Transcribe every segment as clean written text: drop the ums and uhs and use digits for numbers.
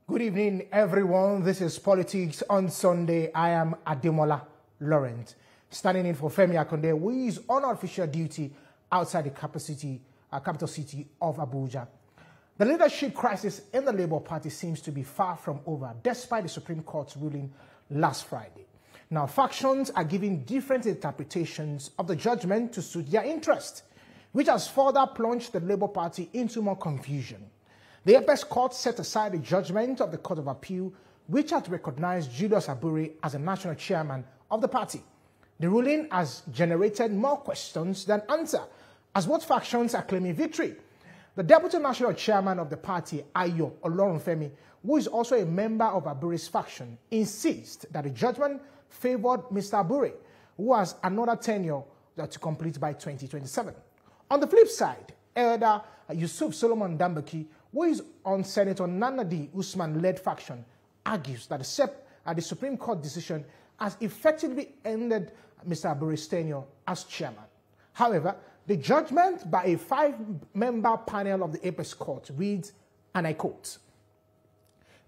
Good evening, everyone. This is Politics on Sunday. I am Ademola Laurent, standing in for Femi Akonde, who is on official duty outside the capital city of Abuja. The leadership crisis in the Labour Party seems to be far from over, despite the Supreme Court's ruling last Friday. Now, factions are giving different interpretations of the judgment to suit their interest, which has further plunged the Labour Party into more confusion. The Apex Court set aside the judgment of the Court of Appeal, which had recognized Julius Abure as a national chairman of the party. The ruling has generated more questions than answers, as both factions are claiming victory. The deputy national chairman of the party, Ayo Olorunfemi, who is also a member of Abure's faction, insists that the judgment favored Mr. Abure, who has another tenure to complete by 2027. On the flip side, Elder Yusuf Solomon Dambaki, who is on Senator Nanadi Usman-led faction, argues that the Supreme Court decision has effectively ended Mr. Abure's tenure as chairman. However, the judgment by a 5-member panel of the Apex Court reads, and I quote,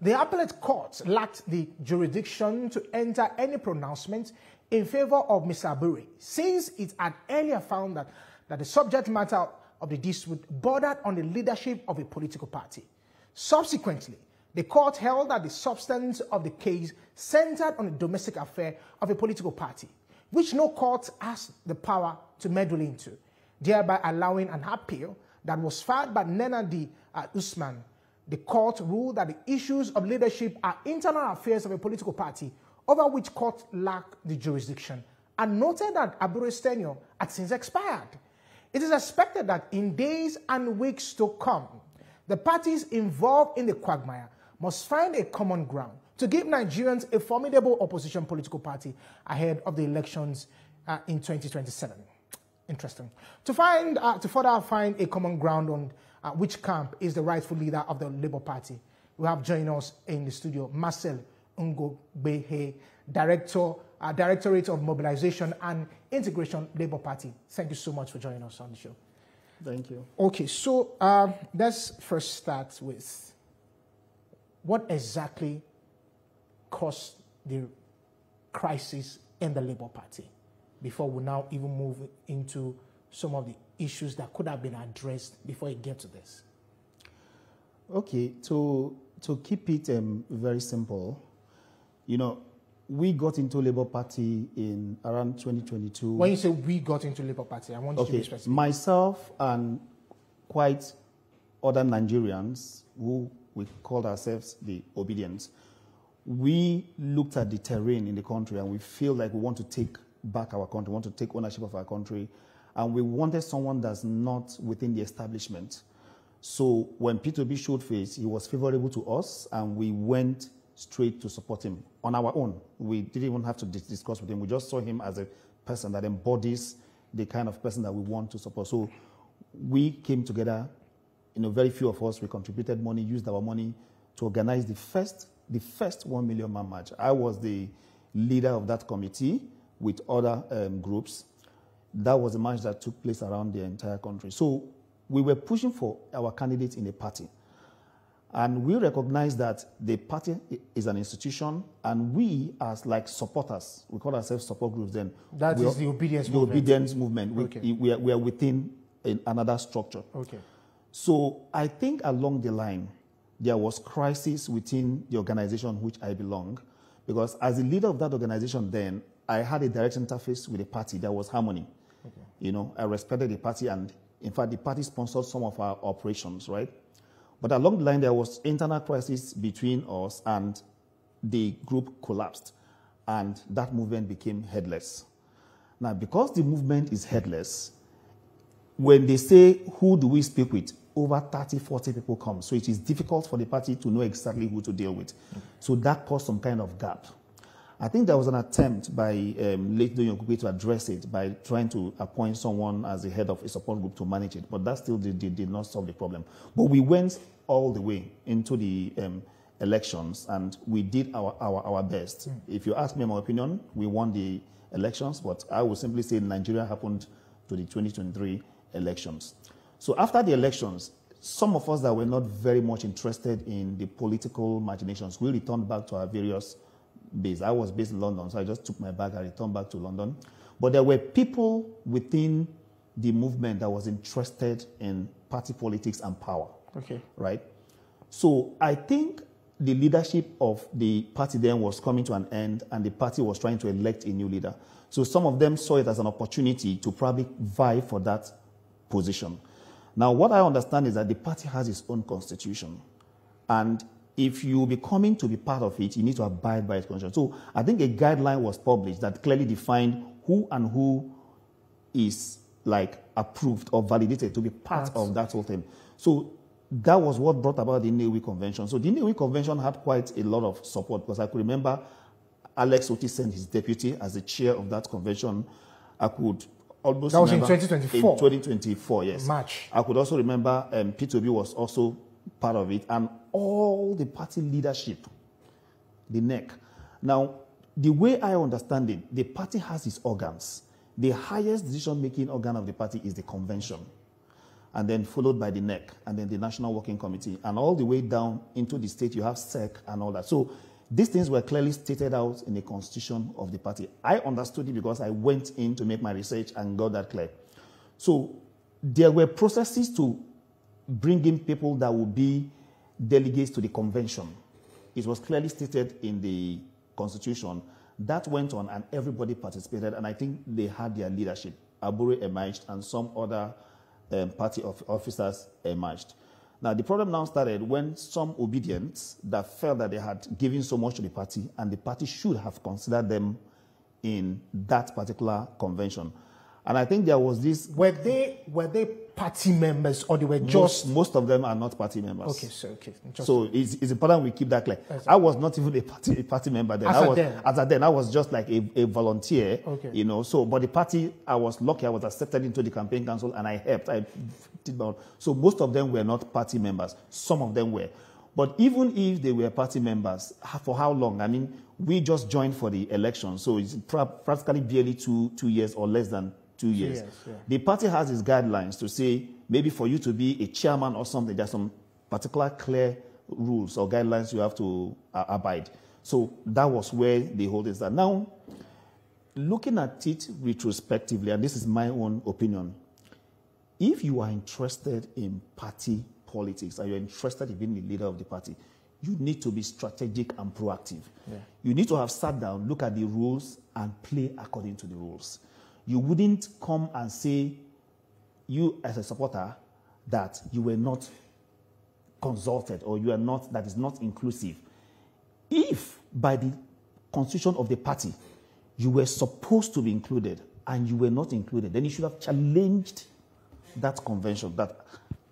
"The appellate court lacked the jurisdiction to enter any pronouncement in favor of Mr. Abure, since it had earlier found that the subject matter of the dispute bordered on the leadership of a political party. Subsequently, the court held that the substance of the case centered on the domestic affair of a political party, which no court has the power to meddle into, thereby allowing an appeal that was filed by Nenadi Usman. The court ruled that the issues of leadership are internal affairs of a political party over which court lacked the jurisdiction, and noted that Abure's tenure had since expired. It is expected that in days and weeks to come, the parties involved in the quagmire must find a common ground to give Nigerians a formidable opposition political party ahead of the elections in 2027. Interesting. To further find a common ground on which camp is the rightful leader of the Labour Party, we have joining us in the studio Marcel Ngogbehe, Directorate of Mobilization and Integration, Labour Party. Thank you so much for joining us on the show. Thank you. Okay, so let's first start with what exactly caused the crisis in the Labour Party before we now even move into some of the issues that could have been addressed before we get to this. Okay, to keep it very simple, you know, we got into Labour Party in around 2022. When you say we got into Labour Party, I want you to be specific. Myself and quite other Nigerians who we called ourselves the Obedience, we looked at the terrain in the country and we feel like we want to take back our country, want to take ownership of our country, and we wanted someone that's not within the establishment. So when P2B showed face, he was favorable to us and we went straight to support him on our own. We didn't even have to discuss with him. We just saw him as a person that embodies the kind of person that we want to support. So we came together, very few of us, we contributed money, used our money to organize the first 1 million man march. I was the leader of that committee with other groups. That was a march that took place around the entire country. So we were pushing for our candidates in a party. And we recognize that the party is an institution, and we, as like supporters, we call ourselves support groups then. That is the obedience movement. The obedience movement. Okay. We are within another structure. Okay. So I think along the line, there was crisis within the organization which I belong, because as the leader of that organization then, I had a direct interface with the party. There was harmony. Okay. I respected the party, and in fact, the party sponsored some of our operations, right? But along the line, there was internal crisis between us, and the group collapsed, and that movement became headless. Now, because the movement is headless, when they say, who do we speak with, over 30, 40 people come. So it is difficult for the party to know exactly who to deal with. Okay. So that caused some kind of gap. I think there was an attempt by late Doyon to address it by trying to appoint someone as the head of a support group to manage it, but that still did not solve the problem. But we went all the way into the elections, and we did our best. If you ask me my opinion, we won the elections, but I would simply say Nigeria happened to the 2023 elections. So after the elections, some of us that were not very much interested in the political machinations, we returned back to our various bases. I was based in London, so I just took my bag and returned back to London. But there were people within the movement that was interested in party politics and power. Okay. Right? So I think the leadership of the party then was coming to an end, and the party was trying to elect a new leader. So some of them saw it as an opportunity to probably vie for that position. Now, what I understand is that the party has its own constitution. And if you will be coming to be part of it, you need to abide by its constitution. So I think a guideline was published that clearly defined who is like approved or validated to be part of that whole thing. So that was what brought about the Nnewi Convention. So the Nnewi Convention had quite a lot of support, because I could remember Alex Otti sent his deputy as the chair of that convention. I could almost that was in remember 2024? In 2024, yes. March. I could also remember P2B was also part of it, and all the party leadership, the NEC. Now, the way I understand it, the party has its organs. The highest decision-making organ of the party is the convention, and then followed by the NEC, and then the National Working Committee, and all the way down into the state, you have SEC and all that. So these things were clearly stated out in the constitution of the party. I understood it because I went in to make my research and got that clear. So there were processes to bring in people that would be delegates to the convention. It was clearly stated in the constitution. That went on, and everybody participated, and I think they had their leadership. Abure emerged, and some other party officers emerged. Now, the problem now started when some obedients that felt that they had given so much to the party, and the party should have considered them in that particular convention. And I think there was this... Were they party members, or they were just... Most of them are not party members. Okay, so okay. So it's important we keep that clear. I was not even a party member then. I was just like a volunteer, okay. You know. So, but the party, I was lucky. I was accepted into the campaign council, and I helped. So most of them were not party members. Some of them were. But even if they were party members, for how long? I mean, we just joined for the election, so it's practically barely 2 years or less than 2 years. Yeah. The party has its guidelines to say maybe for you to be a chairman or something, there's some particular clear rules or guidelines you have to abide. So that was where the whole thing started. Now, looking at it retrospectively, and this is my own opinion, if you are interested in party politics and you're interested in being the leader of the party, you need to be strategic and proactive. Yeah. You need to have sat down, look at the rules, and play according to the rules. You wouldn't come and say, you as a supporter, that you were not consulted or you are not, that is not inclusive. If by the constitution of the party, you were supposed to be included and you were not included, then you should have challenged that convention that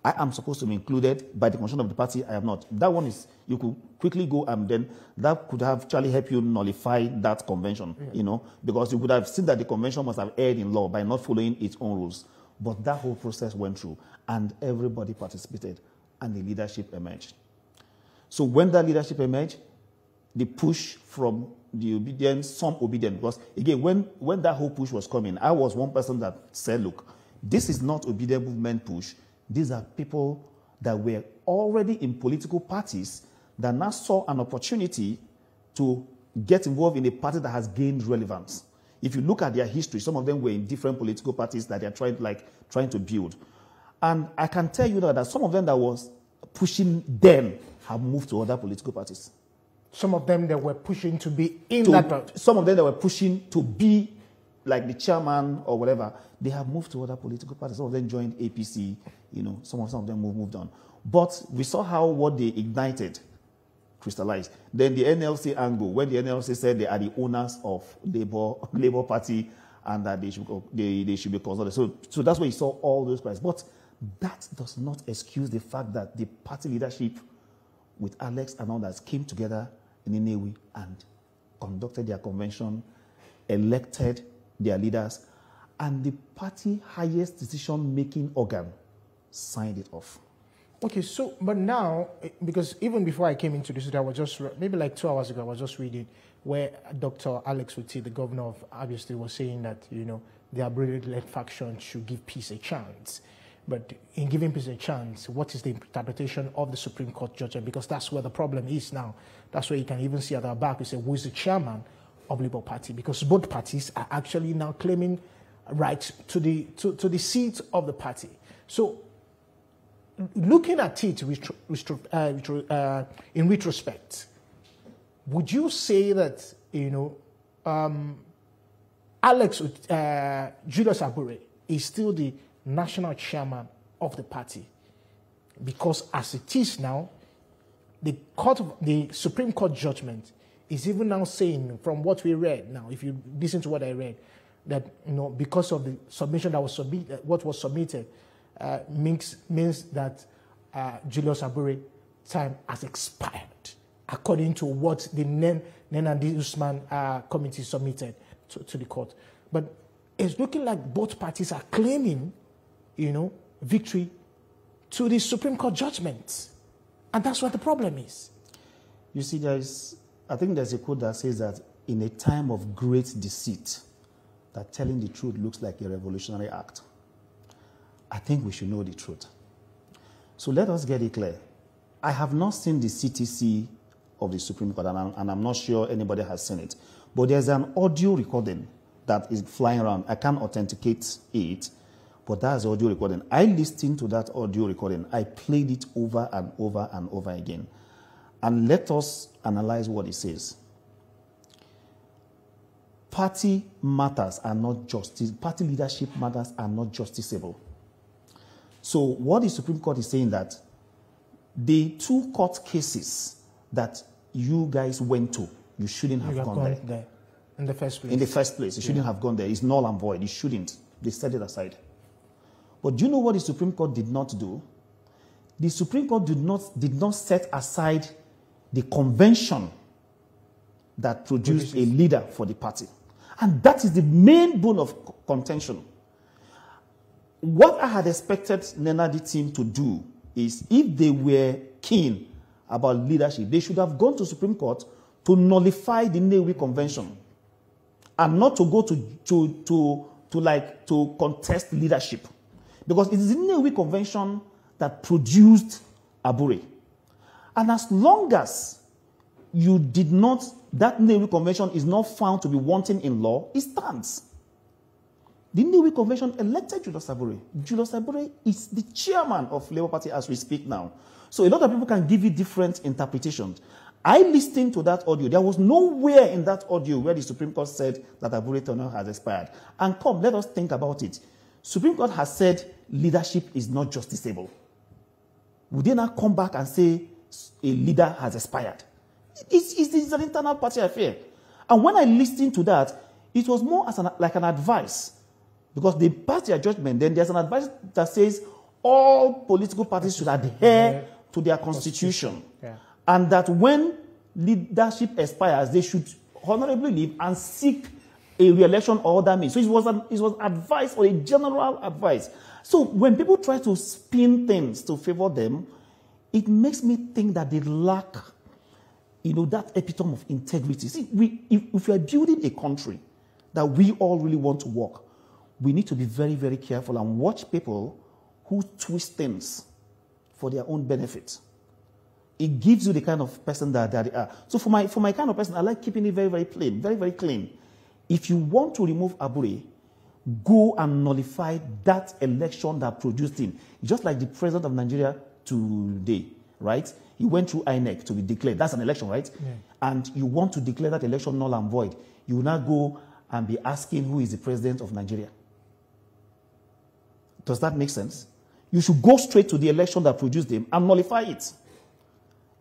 I am supposed to be included by the constitution of the party, I am not. That one is, you could quickly go and then that could have actually helped you nullify that convention, you know, because you would have seen that the convention must have erred in law by not following its own rules. But that whole process went through and everybody participated and the leadership emerged. So when that leadership emerged, the push from the obedience, some obedient, because again, when that whole push was coming, I was one person that said, look, this is not obedient movement push. These are people that were already in political parties that now saw an opportunity to get involved in a party that has gained relevance. If you look at their history, some of them were in different political parties that they are trying to build. And I can tell you that some of them that was pushing them have moved to other political parties. Some of them that were pushing to be in that party. Some of them that were pushing to be like the chairman or whatever, they have moved to other political parties. Some of them joined APC, you know, some of them moved on. But we saw how what they ignited crystallized. Then the NLC angle, when the NLC said they are the owners of Labour Party and that they should be consulted. So that's where you saw all those cries. But that does not excuse the fact that the party leadership with Alex and others came together in Nnewi and conducted their convention, elected their leaders, and the party highest decision-making organ signed it off. Okay, so, but now, because even before I came into this, I was just, maybe like 2 hours ago, I was just reading where Dr. Alex Otti, the governor of Abia State, was saying that, you know, the Abure-led faction should give peace a chance. But in giving peace a chance, what is the interpretation of the Supreme Court judgment? Because that's where the problem is now. That's where you can even see at our back, we say, who is the chairman of Labour Party? Because both parties are actually now claiming rights to the seat of the party. So looking at it in retrospect, would you say that, Julius Abure is still the national chairman of the party? Because as it is now, the Supreme Court judgment is even now saying, from what we read now, if you listen to what I read, that because of the submission that was submitted, what was submitted means that Julius Abure time has expired, according to what the Nenadi Usman committee submitted to the court. But it's looking like both parties are claiming, victory to the Supreme Court judgment. And that's what the problem is. You see, I think there's a quote that says that in a time of great deceit, that telling the truth looks like a revolutionary act. I think we should know the truth. So let us get it clear. I have not seen the CTC of the Supreme Court, and I'm not sure anybody has seen it. But there's an audio recording that is flying around. I can't authenticate it, but that's the audio recording. I listened to that audio recording. I played it over and over and over again. And let us analyze what it says. Party matters are not justice. Party leadership matters are not justiciable. So what the Supreme Court is saying that the 2 court cases that you guys went to, you shouldn't have gone there. In the first place. In the first place. You shouldn't have gone there. It's null and void. You shouldn't. They set it aside. But do you know what the Supreme Court did not do? The Supreme Court did not set aside the convention that produced a leader for the party. And that is the main bone of contention. What I had expected Nenadi team to do is, if they were keen about leadership, they should have gone to Supreme Court to nullify the Nnewi Convention and not to go to contest leadership. Because it is the Nnewi Convention that produced Abure. And as long as you did not, that Nnewi Convention is not found to be wanting in law, it stands. The Nnewi Convention elected Julius Abure. Julius Abure is the chairman of Labour Party as we speak now. So a lot of people can give you different interpretations. I listened to that audio. There was nowhere in that audio where the Supreme Court said that Abure tenure has expired. And come, let us think about it. Supreme Court has said leadership is not justiciable. Would they not come back and say a leader has expired? It's an internal party affair. And when I listened to that, it was more as like an advice. Because they passed their judgment, then there's an advice that says all political parties should adhere to their constitution. Yeah. And that when leadership expires, they should honorably leave and seek a re-election or other means. So it was advice, or a general advice. So when people try to spin things to favor them, it makes me think that they lack, that epitome of integrity. See, if we are building a country that we all really want to work, we need to be very, very careful and watch people who twist things for their own benefit. It gives you the kind of person that they are. So for my kind of person, I like keeping it very, very plain, very, very clean. If you want to remove Abure, go and nullify that election that produced him. Just like the president of Nigeria today, right? He went through INEC to be declared. That's an election, right? Yeah. And you want to declare that election null and void. You will now go and be asking who is the president of Nigeria. Does that make sense? You should go straight to the election that produced him and nullify it.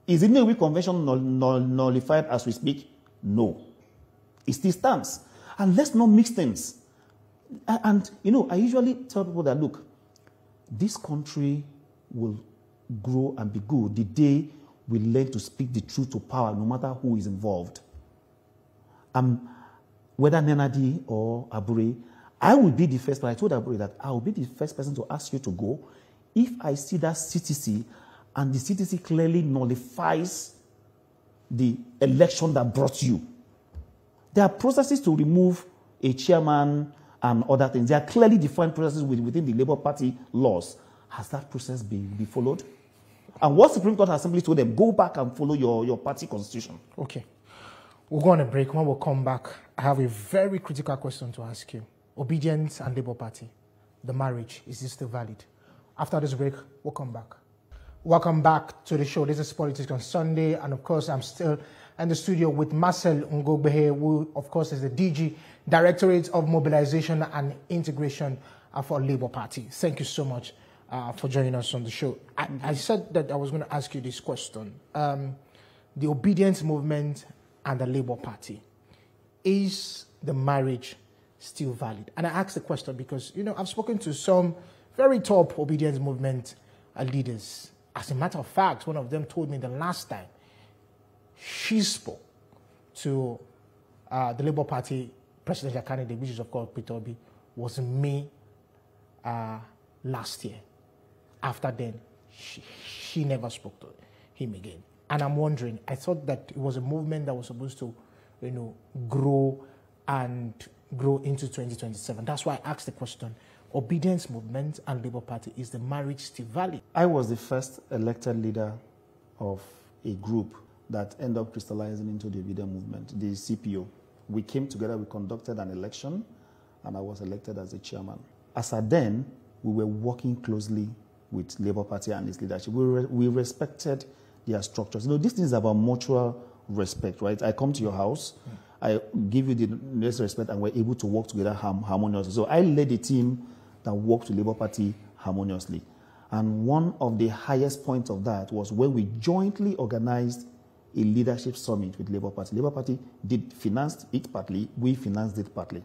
Is the Nnewi Convention nullified as we speak? No. It still stands. And let's not mix things. And I usually tell people that, look, this country will grow and be good the day we learn to speak the truth to power, no matter who is involved. Whether Nenadi or Abure, I will be the first, but I told Abure that I will be the first person to ask you to go if I see that CTC and the CTC clearly nullifies the election that brought you. There are processes to remove a chairman and other things. There are clearly defined processes within the Labour Party laws. Has that process been followed? And what Supreme Court has simply told them, go back and follow your party constitution. Okay. We'll go on a break. When we come back, I have a very critical question to ask you. Obedience and Labour Party, the marriage, is this still valid? After this break, we'll come back. Welcome back to the show. This is Politics on Sunday. And of course, I'm still in the studio with Marcel Ngogbehe, who, of course, is the DG, Directorate of Mobilization and Integration for Labour Party. Thank you so much for joining us on the show. I said that I was going to ask you this question. The obedience movement and the Labour Party, is the marriage still valid? And I asked the question because, I've spoken to some very top obedience movement leaders. As a matter of fact, one of them told me the last time she spoke to the Labour Party presidential candidate, which is, of course, Peter Obi, was in May last year. After then, she never spoke to him again. And I'm wondering, I thought that it was a movement that was supposed to, grow into 2027. That's why I asked the question, obedience movement and Labour Party, is the marriage still valid? I was the first elected leader of a group that ended up crystallizing into the obedience movement, the CPO. We came together, we conducted an election, and I was elected as the chairman. As at then, we were working closely with Labour Party and its leadership. We respected their structures. This thing is about mutual respect, right? I come to your house, I give you the necessary respect, and we're able to work together harmoniously. So I led a team that worked with Labour Party harmoniously. And one of the highest points of that was when we jointly organized a leadership summit with Labour Party. Labour Party financed it partly, we financed it partly.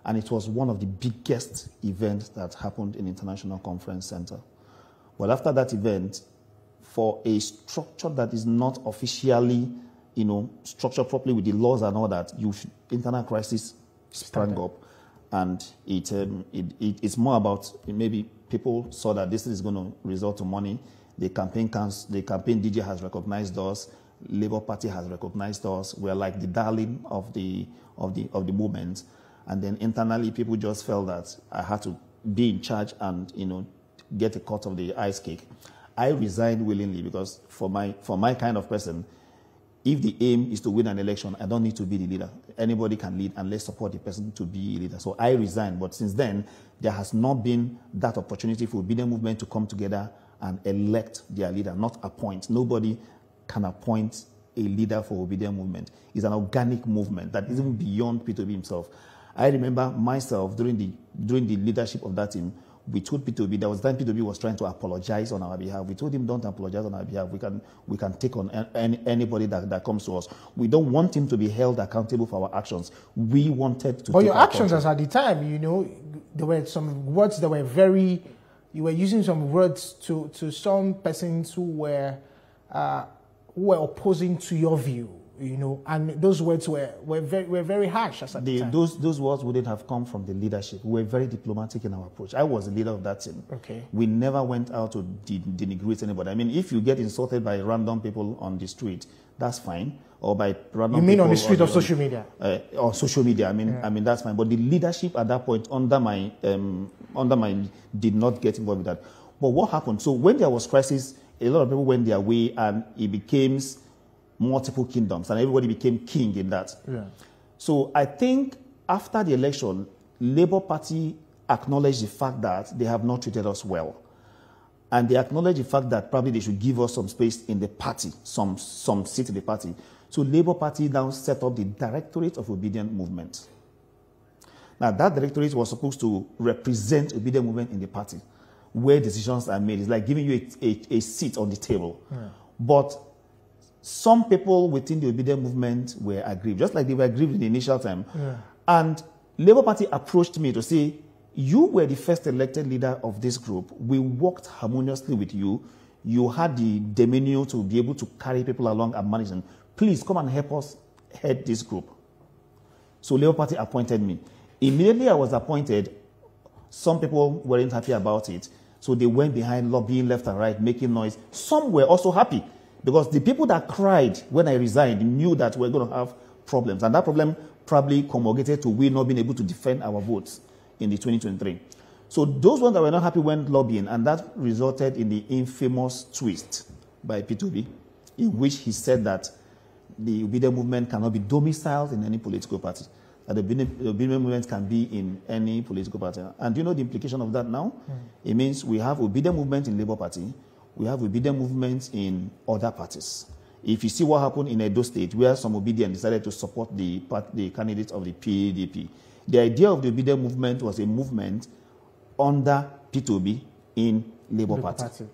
And it was one of the biggest events that happened in International Conference Center. Well, after that event, for a structure that is not officially, structured properly with the laws and all that, internal crisis sprang up. And it's more about, maybe people saw that this is going to result to money. The campaign DJ has recognized us. Labour Party has recognized us. We're like the darling of the movement. And then internally, people just felt that I had to be in charge and, get a cut of the ice cake. I resigned willingly because for my kind of person, if the aim is to win an election, I don't need to be the leader. Anybody can lead, and let's support the person to be a leader. So I resigned. But since then, there has not been that opportunity for obedient movement to come together and elect their leader, not appoint. Nobody can appoint a leader for obedient movement. It's an organic movement that is even beyond P2B himself. I remember myself during the leadership of that team, we told P2B, there was a time P2B was trying to apologize on our behalf. We told him, don't apologize on our behalf. We can take on anybody that comes to us. We don't want him to be held accountable for our actions. We wanted to. But your actions as at the time, there were some words that were you were using some words to some persons who were opposing to your view. And those words were very harsh at the time. Those words wouldn't have come from the leadership. We were very diplomatic in our approach. I was the leader of that team. Okay. We never went out to denigrate anybody. I mean, if you get insulted by random people on the street, that's fine. Or by random. You mean on the street of social media? Or social media. I mean that's fine. But the leadership at that point under my did not get involved with that. But what happened? So when there was crisis, a lot of people went their way, and it became multiple kingdoms, and everybody became king in that. Yeah. So I think after the election, Labour Party acknowledged the fact that they have not treated us well. And they acknowledged the fact that probably they should give us some space in the party, some seat in the party. So Labour Party now set up the Directorate of Obedient Movement. Now that directorate was supposed to represent obedient movement in the party, where decisions are made. It's like giving you a seat on the table. Yeah. But some people within the obedient movement were aggrieved, just like they were aggrieved in the initial time. Yeah. And Labour Party approached me to say, you were the first elected leader of this group. We worked harmoniously with you. You had the demeanor to be able to carry people along and manage them. Please come and help us head this group. So Labour Party appointed me. Immediately I was appointed, some people weren't happy about it. So they went behind lobbying left and right, making noise. Some were also happy, because the people that cried when I resigned knew that we're going to have problems. And that problem probably congregated to we not being able to defend our votes in the 2023. So those ones that were not happy went lobbying, and that resulted in the infamous twist by P2B, in which he said that the obedient movement cannot be domiciled in any political party, that the obedient movement can be in any political party. And do you know the implication of that now? It means we have obedient movement in Labour Party, we have obedient movement in other parties. If you see what happened in Edo State, where some obedient decided to support the candidate of the PADP, the idea of the obedient movement was a movement under P2B in Labour Party.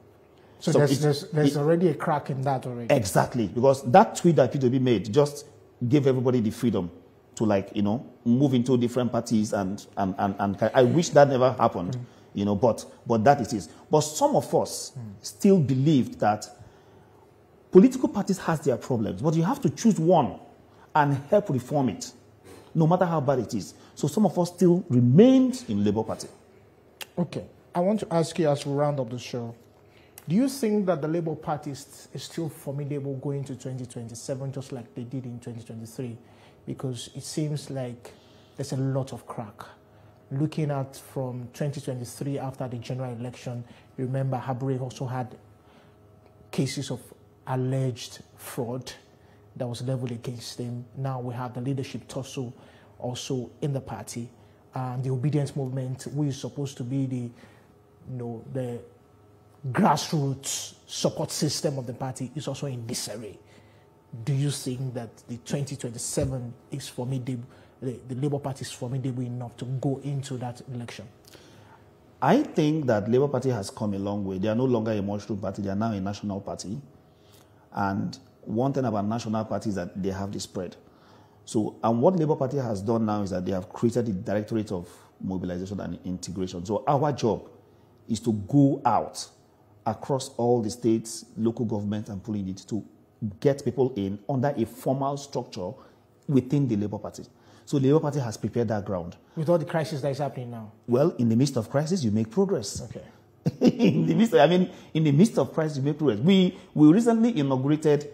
So there's already a crack in that already. Exactly, because that tweet that P2B made just gave everybody the freedom to, like, you know, move into different parties, and I wish that never happened, you know, but that it is. But some of us still believed that political parties has their problems, but you have to choose one and help reform it, no matter how bad it is. So some of us still remained in Labour Party. Okay, I want to ask you as we round up the show, do you think that the Labour Party is still formidable going to 2027, just like they did in 2023? Because it seems like there's a lot of crack. Looking at from 2023 after the general election, remember Habure also had cases of alleged fraud that was leveled against him. Now we have the leadership tussle also in the party. The obedience movement, which is supposed to be the grassroots support system of the party, is also in disarray. Do you think that the 2027 is formidable, the Labour Party is formidable enough to go into that election? I think that Labour Party has come a long way. They are no longer a mushroom party, they are now a national party. And one thing about national parties is that they have the spread. So, and what Labour Party has done now is that they have created the Directorate of Mobilization and Integration. So our job is to go out across all the states, local government, and pulling it to get people in under a formal structure within the Labour Party. So the Labour Party has prepared that ground. With all the crisis that is happening now? Well, in the midst of crisis, you make progress. Okay. in the midst of crisis, you make progress. We recently inaugurated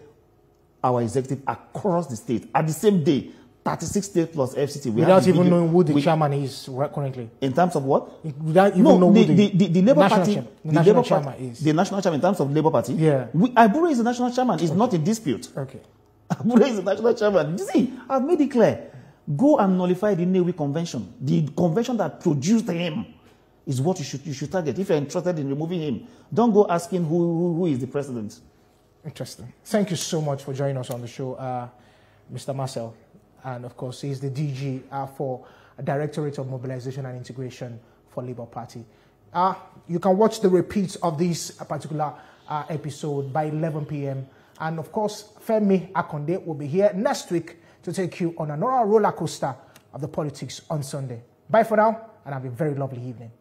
our executive across the state at the same day, 36 states plus FCT. Without even knowing who the chairman is currently. In terms of what? Without even knowing who the Labour Party, the national chairman is. The national chairman in terms of Labour Party. Yeah. Abure is the national chairman. It's not in dispute. Okay. Abure is the national chairman. You see, I've made it clear. Go and nullify the Nnewi Convention. The convention that produced him is what you should target. If you're interested in removing him, don't go asking who is the president. Interesting. Thank you so much for joining us on the show, Mr. Marcel. And of course, he's the DG for Directorate of Mobilization and Integration for Labour Party. You can watch the repeats of this particular episode by 11 p.m. And of course, Femi Akonde will be here next week to take you on another roller coaster of the politics on Sunday. Bye for now, and have a very lovely evening.